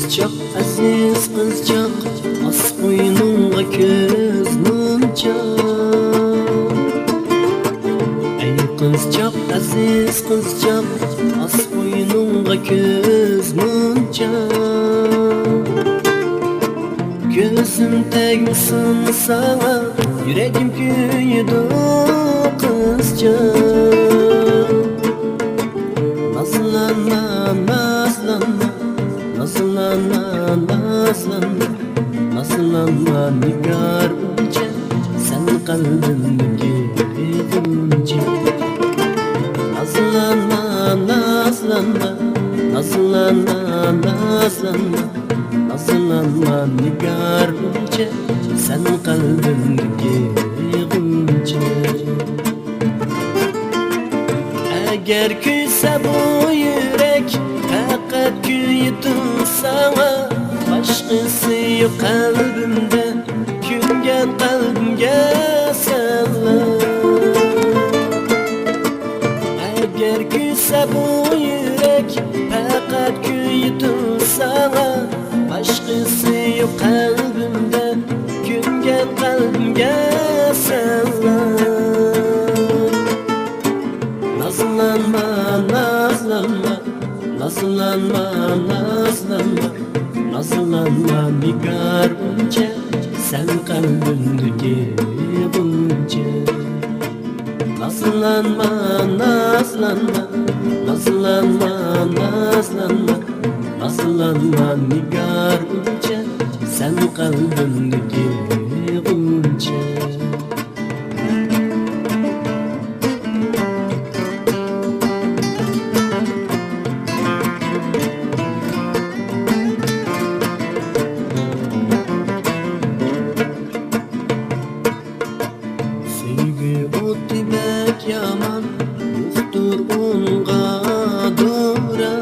Kızcak aziz kızcak, as boynunga köz munçak. Ey kızcak aziz kızcak, as boynunga köz munçak. Gözüm tegsin sana, yüreğim kuyudu kızcak. Nazlanma, nazlanma, nazlanma, nazlanma, nazlanma nigar unca, sen kalbimdeki unca. Nazlanma, nazlanma, nazlanma, nazlanma, nazlanma nigar unca, sen kalbimdeki unca. Eğer küyse bu yürek, fakat küydüm sana. Başkası yok kalbimde, küngen kalbimge sallar. Eğer küyse bu yürek, fakat küydüm sana. Başkası yok kalbimde, küngen kalbimge sallar. Nazlanma, nazlanma, nazlanma, nazlanma, nazlanma nigar unca, sen kalbimdeki bunca. Nazlanma, nazlanma, nazlanma, nazlanma, nazlanma nigar unca, sen kalbimdeki bunca. Yaman yoktur unga dura.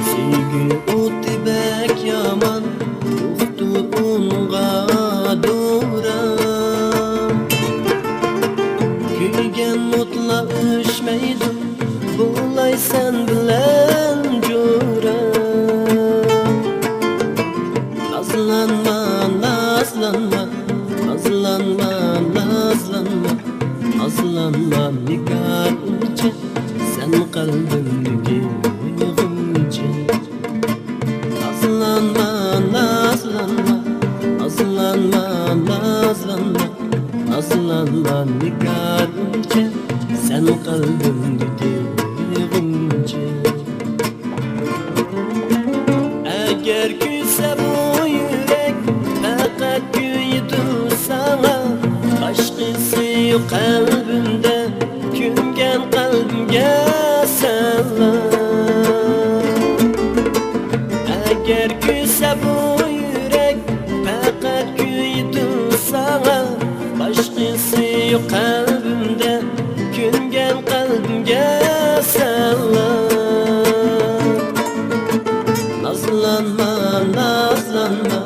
Sevgi oti bek yaman yoktur unga dura. Kuygen mutla üşmeydim, bulay sen bilen jura. Nazlanma, nazlanma, nazlanma, nazlanma, nazlanma nigar unca, sen kalbimdeki unca. Nazlanma, nazlanma, nazlanma, nazlanma, nazlanma nigar unca, sen kalbimdeki unca. Eğer küyse bu yürek, fakat küydü sana. Başkası yok kalbimde, küngen kalbimge sallar. Eğer küyse bu yürek, fakat küydü sana. Başkası yok kalbimde, küngen kalbimge sallar. Nazlanma, nazlanma,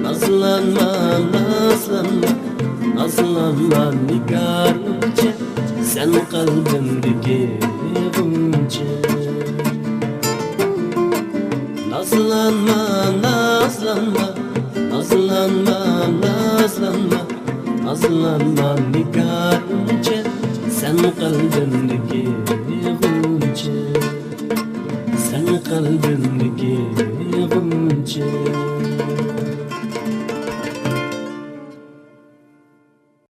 nazlanma, nazlanma, nazlanma nigar unca, sen kalbimdeki bunca. Nazlanma, nazlanma, nazlanma, nazlanma, nazlanma nigar unca, sen kalbimdeki bunca. Sen kalbimdeki bunca.